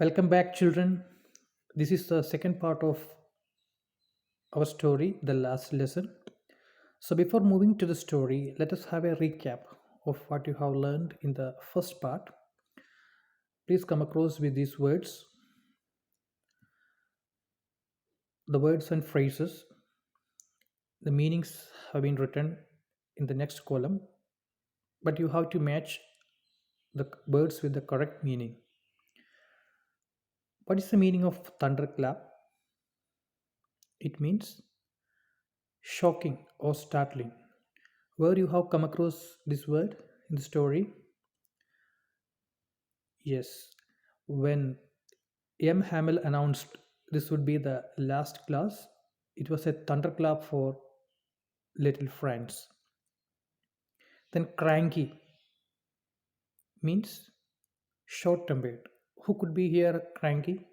Welcome back, children. This is the second part of our story, the last lesson. So, before moving to the story, let us have a recap of what you have learned in the first part. Please come across with these words, the words and phrases. The meanings have been written in the next column, but you have to match the words with the correct meaning. What is the meaning of thunderclap? It means shocking or startling. Where you have come across this word in the story? Yes, when M. Hamill announced this would be the last class, it was a thunderclap for little friends. Then cranky means short tempered. Who could be here cranky?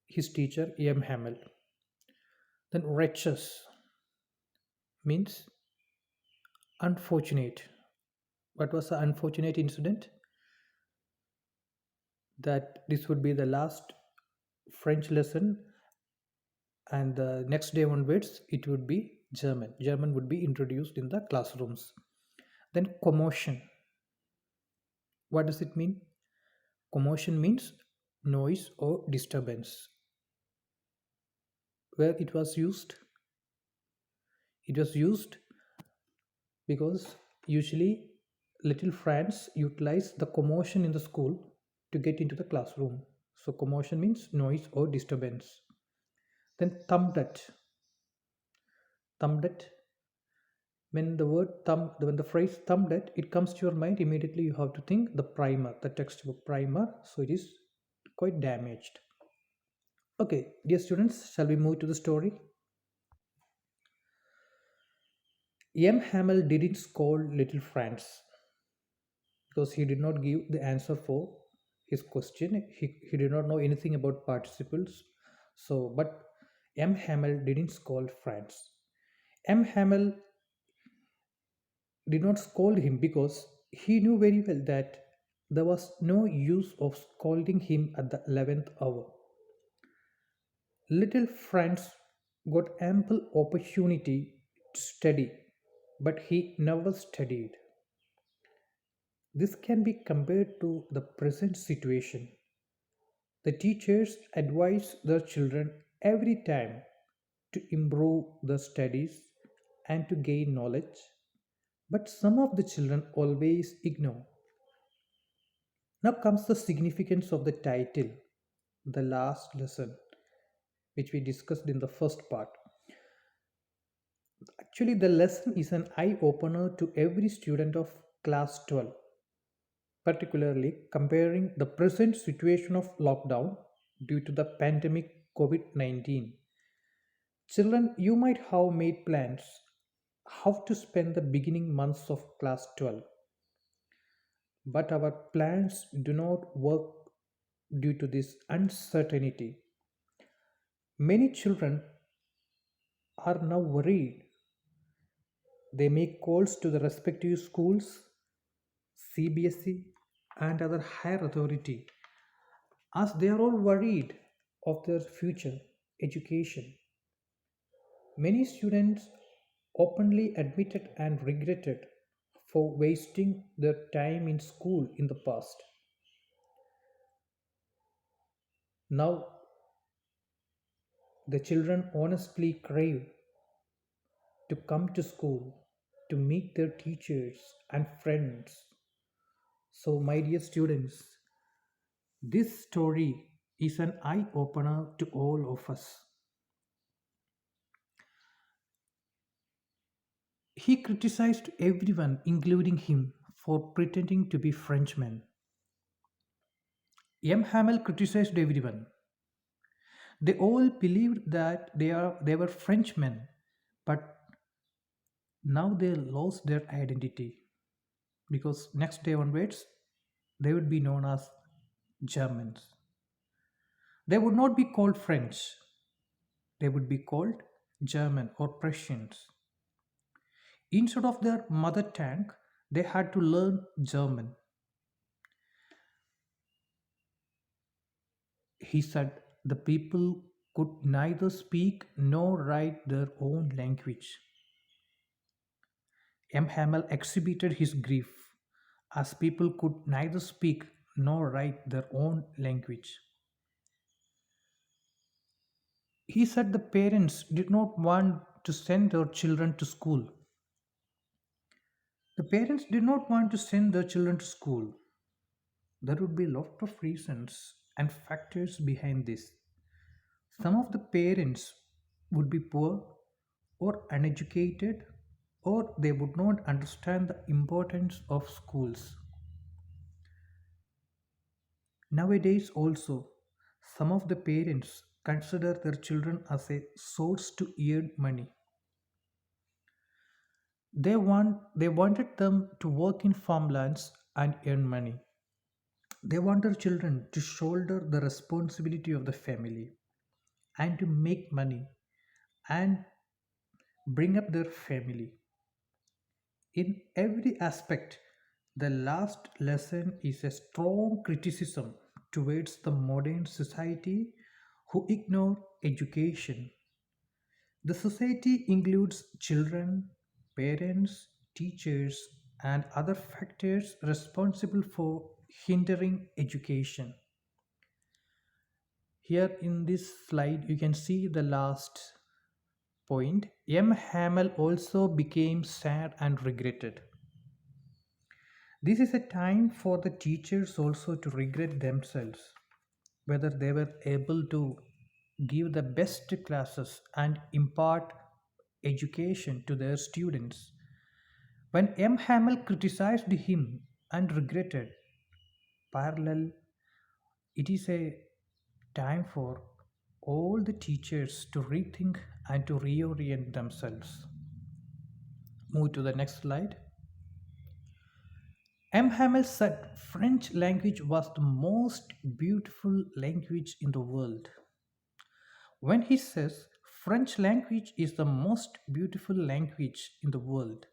His teacher, M. Hamill. Then wretches means unfortunate. What was the unfortunate incident? That this would be the last French lesson, and the next day onwards it would be German. German would be introduced in the classrooms. Then commotion. What does it mean? Commotion means noise or disturbance. Where it was used? It was used because usually little France utilize the commotion in the school to get into the classroom. So commotion means noise or disturbance. Then thumbed at. Thumbed at. When the phrase thumbed at, it comes to your mind immediately. You have to think the primer, the textbook primer. So it is quite damaged. Okay, dear students, shall we move to the story? M. Hamill didn't scold little Franz because he did not give the answer for his question. He did not know anything about participles. So, but M. Hamill didn't scold Franz. M. Hamill did not scold him because he knew very well that there was no use of scolding him at the 11th hour. Little Franz got ample opportunity to study, but he never studied. This can be compared to the present situation. The teachers advise their children every time to improve their studies and to gain knowledge, but some of the children always ignore. Now comes the significance of the title, the last lesson, which we discussed in the first part. Actually, the lesson is an eye opener to every student of class 12, particularly comparing the present situation of lockdown due to the pandemic COVID 19. Children, you might have made plans how to spend the beginning months of class 12, but our plans do not work due to this uncertainty. Many children are now worried. They make calls to the respective schools, CBSE, and other higher authority as they are all worried of their future education. Many students openly admitted and regretted for wasting their time in school in the past. Now, the children honestly crave to come to school, to meet their teachers and friends. So, my dear students, this story is an eye opener to all of us. He criticized everyone, including him, for pretending to be Frenchmen. M. Hamel criticized everyone. They all believed that they were Frenchmen, but now they lost their identity because next day onwards they would be known as Germans. They would not be called French, they would be called German or Prussians. Instead of their mother tongue, they had to learn German. He said the people could neither speak nor write their own language. M. Hamel exhibited his grief, as people could neither speak nor write their own language. He said the parents did not want to send their children to school. The parents did not want to send their children to school. There would be a lot of reasons and factors behind this. Some of the parents would be poor or uneducated, or they would not understand the importance of schools. Nowadays, also, some of the parents consider their children as a source to earn money. They wanted them to work in farmlands and earn money. They want their children to shoulder the responsibility of the family and to make money and bring up their family. In every aspect, the last lesson is a strong criticism towards the modern society who ignore education. The society includes children, parents, teachers, and other factors responsible for hindering education. Here in this slide, you can see the last point. M. Hamel also became sad and regretted. This is a time for the teachers also to regret themselves, whether they were able to give the best classes and impart education to their students. When M. Hamel criticized him and regretted, parallel, it is a time for all the teachers to rethink and to reorient themselves. Move to the next slide. M. Hamel said French language was the most beautiful language in the world. When he says French language is the most beautiful language in the world,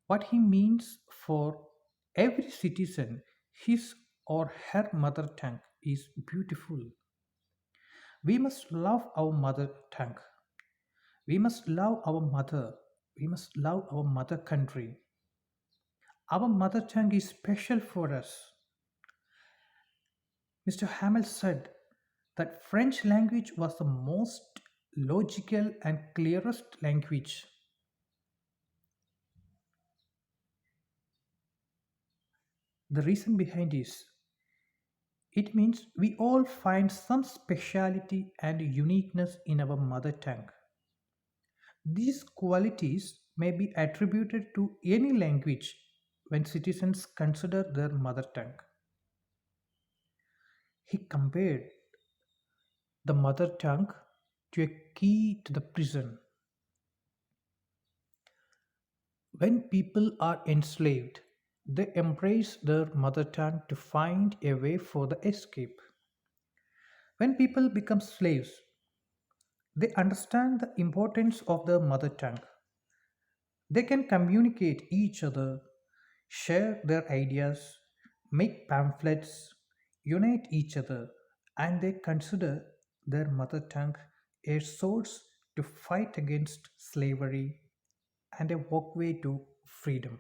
what he means for every citizen, his or her mother tongue is beautiful. We must love our mother tongue. We must love our mother. We must love our mother country. Our mother tongue is special for us. Mr. Hamel said that French language was the most logical and clearest language. The reason behind is it means we all find some speciality and uniqueness in our mother tongue. These qualities may be attributed to any language when citizens consider their mother tongue. He compared the mother tongue to a key to the prison. When people are enslaved, they embrace their mother tongue to find a way for the escape. When people become slaves, they understand the importance of their mother tongue. They can communicate each other, share their ideas, make pamphlets, unite each other, and they consider their mother tongue a source to fight against slavery and a walkway to freedom.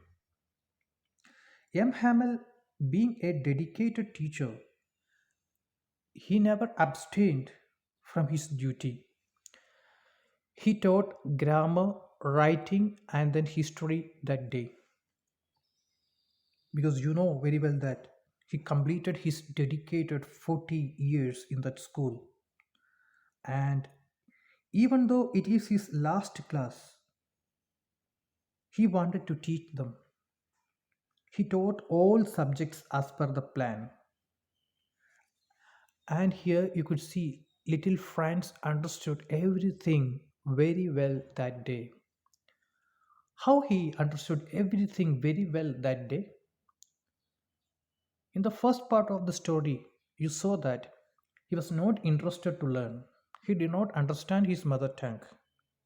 M. Hamel, being a dedicated teacher, he never abstained from his duty. He taught grammar, writing, and then history that day. Because you know very well that he completed his dedicated 40 years in that school. And even though it is his last class, he wanted to teach them. He taught all subjects as per the plan. And here you could see little Franz understood everything very well that day. How he understood everything very well that day? In the first part of the story, you saw that he was not interested to learn. He did not understand his mother tongue.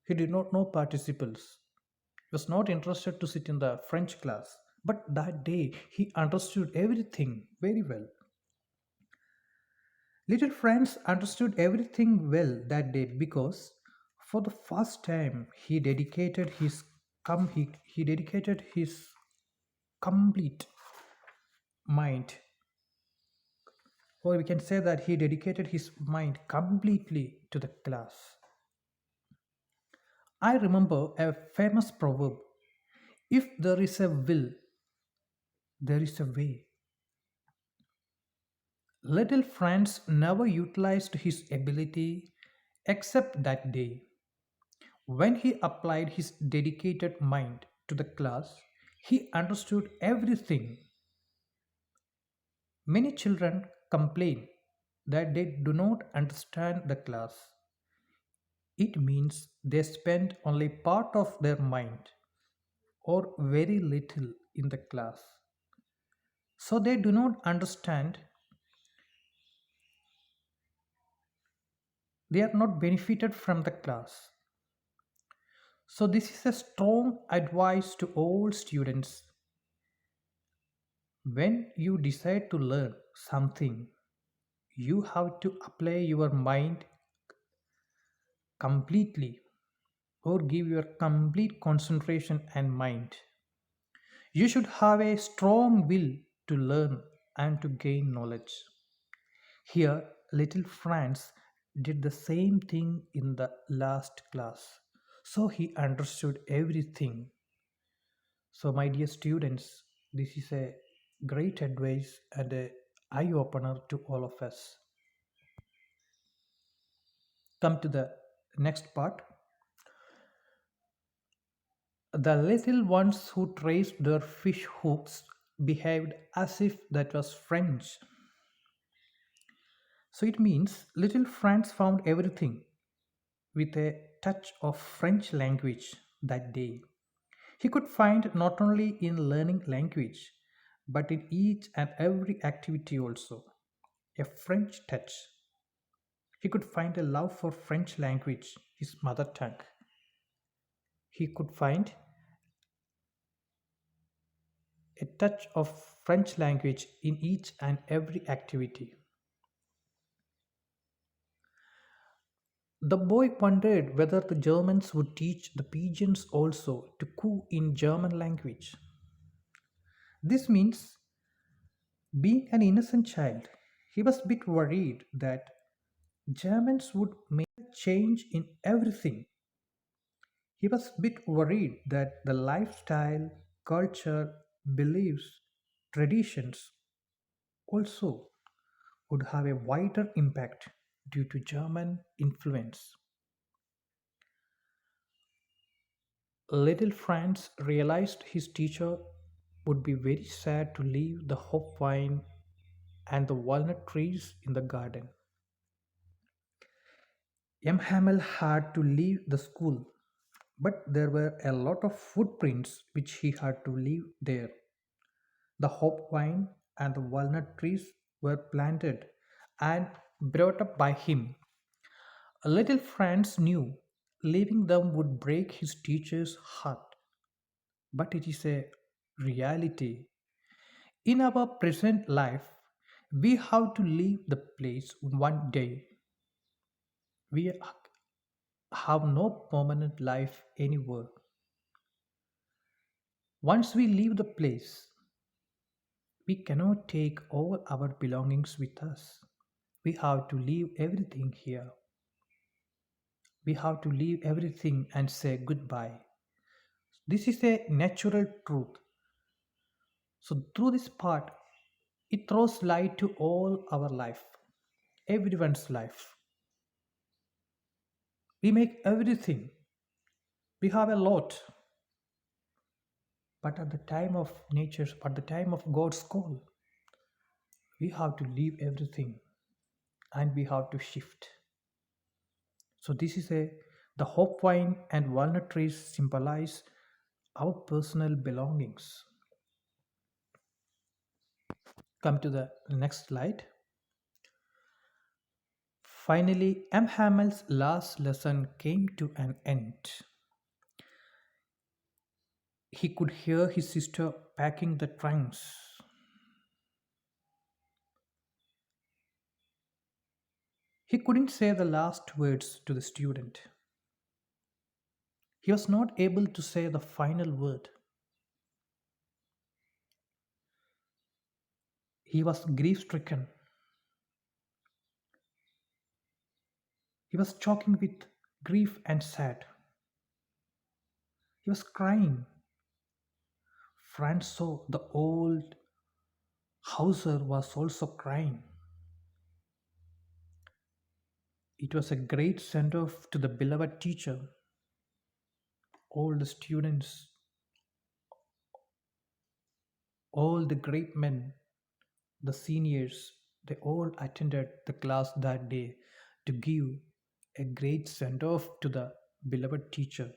He did not know participles. He was not interested to sit in the French class. But that day, he understood everything very well. Little Franz understood everything well that day because for the first time he dedicated his complete mind, or we can say that he dedicated his mind completely to the class. I remember a famous proverb: if there is a will, there is a way. Little Franz never utilized his ability except that day. When he applied his dedicated mind to the class, he understood everything. Many children complain that they do not understand the class. It means they spend only part of their mind or very little in the class. So they do not understand, they are not benefited from the class. So this is a strong advice to all students. When you decide to learn something, you have to apply your mind completely or give your complete concentration and mind. You should have a strong will to learn and to gain knowledge. Here, little Franz did the same thing in the last class. So he understood everything. So, my dear students, this is a great advice and a eye opener to all of us. Come to the next part. The little ones who traced their fish hooks behaved as if that was French. So it means little Franz found everything with a touch of French language that day. He could find not only in learning language, but in each and every activity also a French touch. He could find a love for French language, his mother tongue. He could find a touch of French language in each and every activity. The boy wondered whether the Germans would teach the pigeons also to coo in German language. This means, being an innocent child, he was a bit worried that Germans would make a change in everything. He was a bit worried that the lifestyle, culture, beliefs, traditions also would have a wider impact due to German influence. Little Franz realized his teacher would be very sad to leave the hop vine and the walnut trees in the garden. M. Hamel had to leave the school, but there were a lot of footprints which he had to leave there. The hop vine and the walnut trees were planted and brought up by him. Little Franz knew leaving them would break his teacher's heart, but it is a reality. In our present life, we have to leave the place one day. We have no permanent life anywhere. Once we leave the place, we cannot take all our belongings with us. We have to leave everything here. We have to leave everything and say goodbye. This is a natural truth. So, through this part, it throws light to all our life, everyone's life. We make everything, we have a lot, but at the time of nature's, at the time of God's call, we have to leave everything and we have to shift. So, this is a the hope vine and walnut trees symbolize our personal belongings. Come to the next slide. Finally, M. Hamel's last lesson came to an end. He could hear his sister packing the trunks. He couldn't say the last words to the student. He was not able to say the final word. He was grief stricken. He was choking with grief and sad. He was crying. Franz saw the old Hauser was also crying. It was a great send off to the beloved teacher. All the students, all the great men, the seniors, they all attended the class that day to give a great send off to the beloved teacher.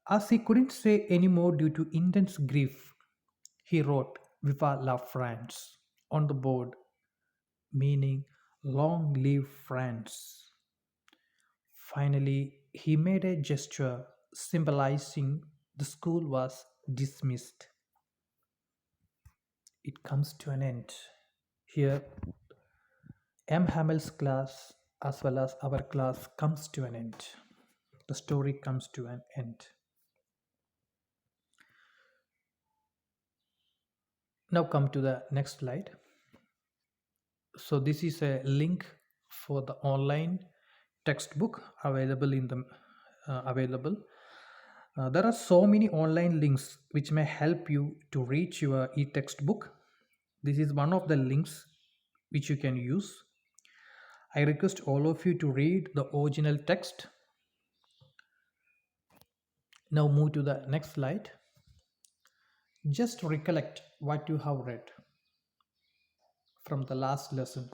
As he couldn't say any more due to intense grief, he wrote Viva la France on the board, meaning long live France. Finally, he made a gesture symbolizing the school was dismissed. It comes to an end. Here, M. Hamel's class as well as our class comes to an end. The story comes to an end. Now come to the next slide. So this is a link for the online textbook available in the available. There are so many online links which may help you to reach your e-textbook. This is one of the links which you can use. I request all of you to read the original text. Now move to the next slide. Just recollect what you have read from the last lesson.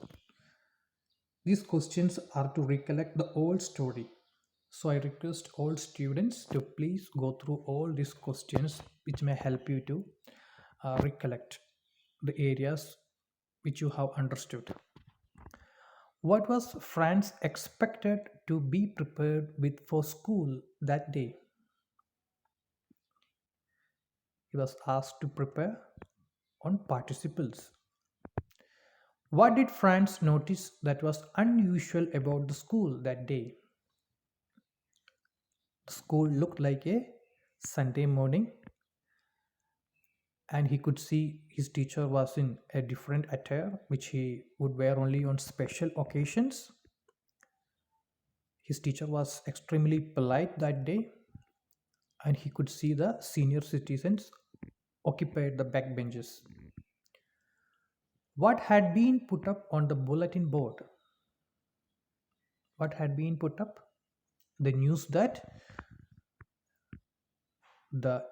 These questions are to recollect the old story. So I request all students to please go through all these questions which may help you to recollect the areas which you have understood. What was Franz expected to be prepared with for school that day? He was asked to prepare on participles. What did Franz notice that was unusual about the school that day? The school looked like a Sunday morning, and he could see his teacher was in a different attire which he would wear only on special occasions. His teacher was extremely polite that day, and he could see the senior citizens occupied the back benches. What had been put up on the bulletin board? What had been put up? The news that the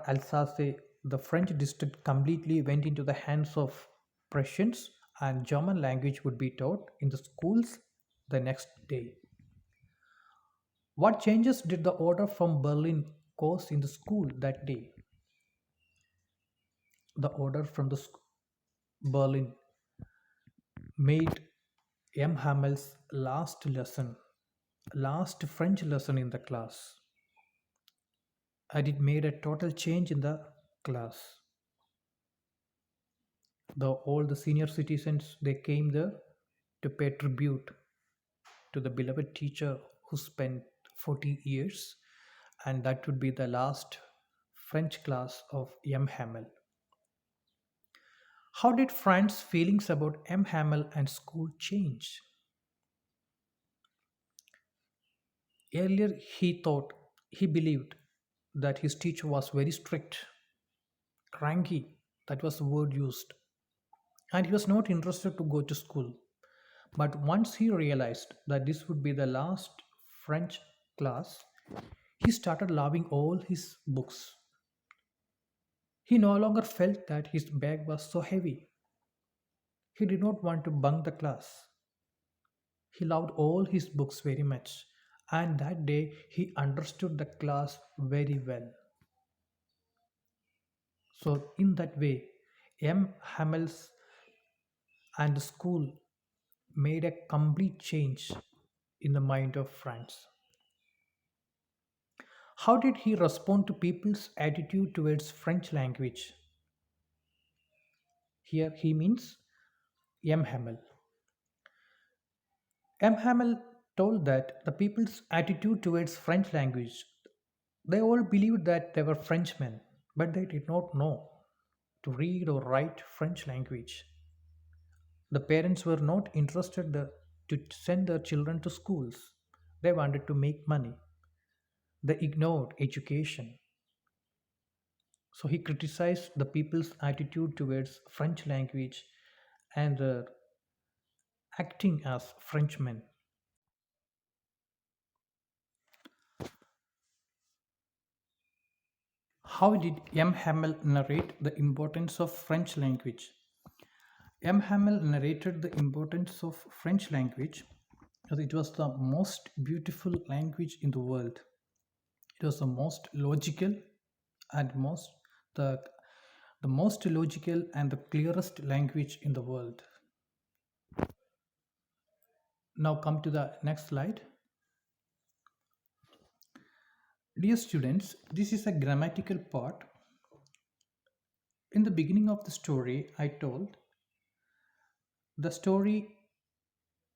Alsace, the French district, completely went into the hands of Prussians, and German language would be taught in the schools the next day. What changes did the order from Berlin cause in the school that day? The order from the Berlin made M. Hamel's last French lesson in the class, and it made a total change in the class. All the senior citizens, they came there to pay tribute to the beloved teacher who spent 40 years, and that would be the last French class of M. Hamel. How did Franz's feelings about M. Hamel and school change? Earlier, he believed that his teacher was very strict, cranky, that was the word used, and he was not interested to go to school. But once he realized that this would be the last French class, he started loving all his books. He no longer felt that his bag was so heavy. He did not want to bunk the class. He loved all his books very much, and that day he understood the class very well. So, in that way, M. Hamels and the school made a complete change in the mind of Franz. How did he respond to people's attitude towards French language? Here he means M. Hamel. M. Hamel told that the people's attitude towards French language, they all believed that they were Frenchmen, but they did not know to read or write French language. The parents were not interested to send their children to schools. They wanted to make money. They ignored education. So he criticized the people's attitude towards French language and their acting as Frenchmen. How did M. Hamel narrate the importance of French language? M. Hamel narrated the importance of French language as it was the most beautiful language in the world. It was the most logical and the the most logical and the clearest language in the world. Now come to the next slide. Dear students, this is a grammatical part. In the beginning of the story, I told the story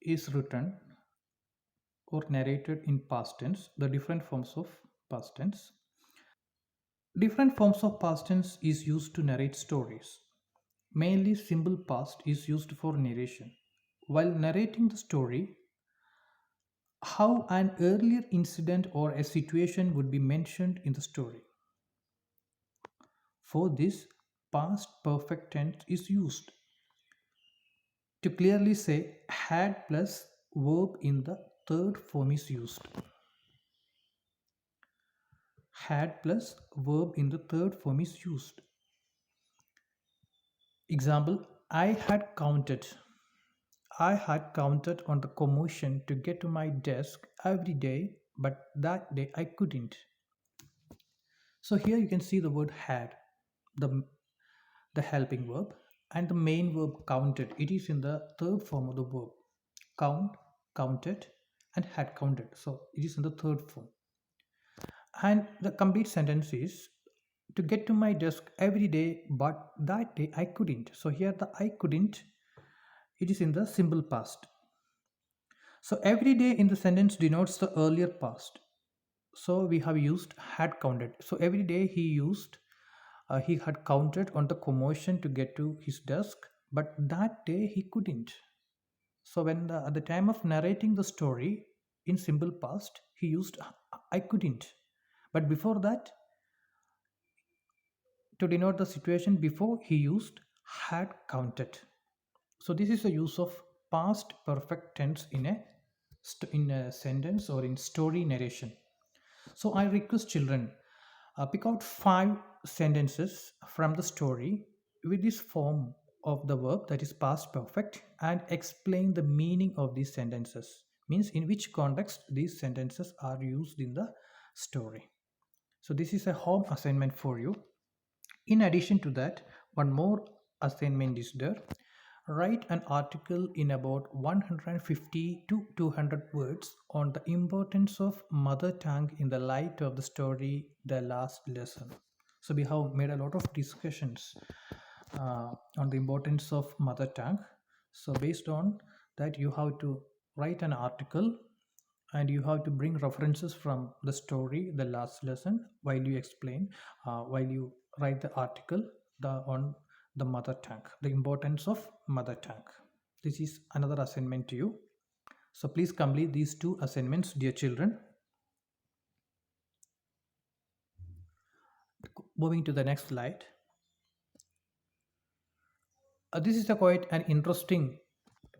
is written or narrated in past tense, the different forms of past tense. Different forms of past tense is used to narrate stories. Mainly simple past is used for narration. While narrating the story, how an earlier incident or a situation would be mentioned in the story. For this, past perfect tense is used to clearly say had plus verb in the third form is used. Had plus verb in the third form is used. Example, I had counted on the commotion to get to my desk every day, but that day I couldn't. So here you can see the word had, the the helping verb, and the main verb counted. It is in the third form of the verb. Count, counted, and had counted. So it is in the third form. And the complete sentence is to get to my desk every day, but that day I couldn't. So here the I couldn't, it is in the simple past. So every day in the sentence denotes the earlier past. So we have used had counted. So every day he had counted on the commotion to get to his desk, but that day he couldn't. So at the time of narrating the story in simple past, he used I couldn't. But before that, to denote the situation before, he used had counted. So this is the use of past perfect tense in a sentence or in story narration. So I request children pick out 5 sentences from the story with this form of the verb that is past perfect and explain the meaning of these sentences. Means in which context these sentences are used in the story. So this is a home assignment for you. In addition to that, one more assignment is there. Write an article in about 150 to 200 words on the importance of mother tongue in the light of the story The Last Lesson. So we have made a lot of discussions on the importance of mother tongue. So based on that, you have to write an article and you have to bring references from the story The Last Lesson while you explain, while you write the article on the mother tongue, the importance of mother tongue. This is another assignment to you. So please complete these 2 assignments, dear children. Moving to the next slide. This is a quite an interesting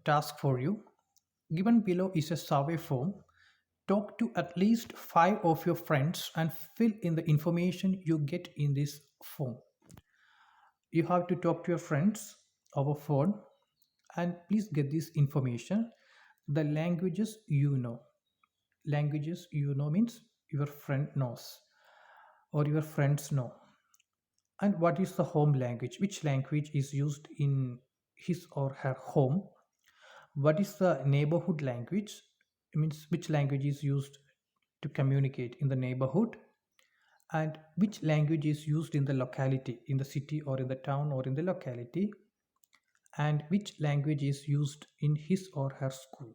task for you. Given below is a survey form. Talk to at least 5 of your friends and fill in the information you get in this form. You have to talk to your friends over phone and please get this information. The languages you know means your friend knows or your friends know. And what is the home language, which language is used in his or her home? What is the neighborhood language? It means which language is used to communicate in the neighborhood, and which language is used in the locality, in the city or in the town or in the locality. and which language is used in his or her school.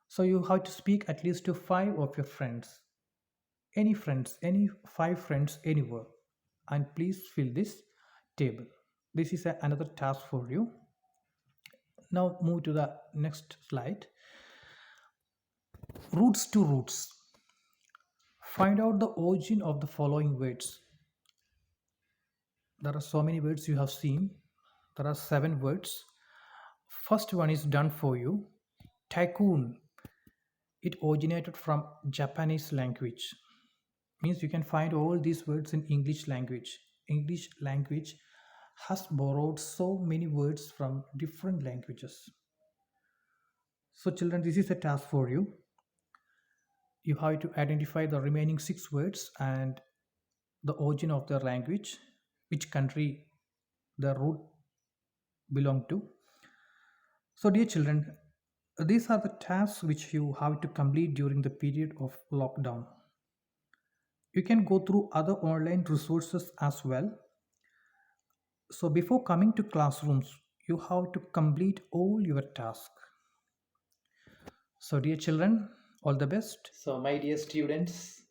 So you have to speak at least to five of your friends, any five friends anywhere, and please fill this table. This is another task for you. Now move to the next slide. Roots to roots. Find out the origin of the following words. There are so many words you have seen. There are seven words. First one is done for you. Tycoon. It originated from Japanese language. Means you can find all these words in English language. English language has borrowed so many words from different languages. So children, this is a task for you. You have to identify the remaining six words and the origin of the language, which country the root belong to. So dear children, these are the tasks which you have to complete during the period of lockdown. You can go through other online resources as well. So before coming to classrooms, you have to complete all your tasks. So dear children, all the best. So my dear students,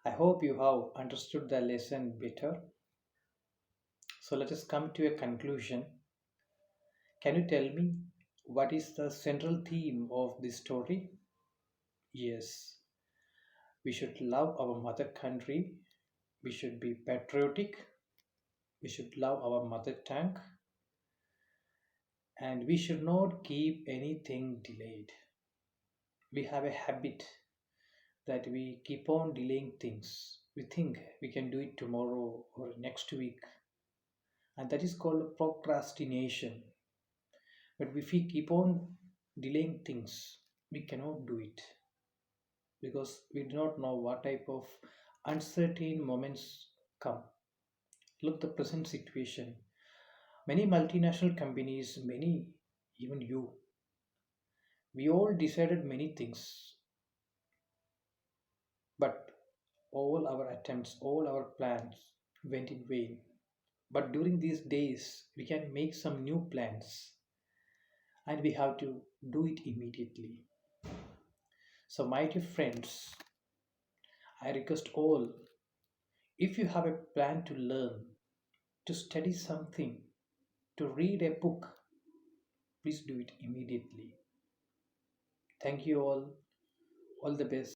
I hope you have understood the lesson better. So let us come to a conclusion. Can you tell me what is the central theme of this story? Yes, we should love our mother country, we should be patriotic, we should love our mother tongue, and we should not keep anything delayed. We have a habit that we keep on delaying things. We think we can do it tomorrow or next week, and that is called procrastination. But if we keep on delaying things, we cannot do it because we do not know what type of uncertain moments come. Look the present situation. Many multinational companies, many, even you, we all decided many things, but all our attempts, all our plans went in vain. But during these days, we can make some new plans and we have to do it immediately. So, my dear friends, I request all, if you have a plan to learn, to study something, to read a book, please do it immediately. Thank you all. All the best.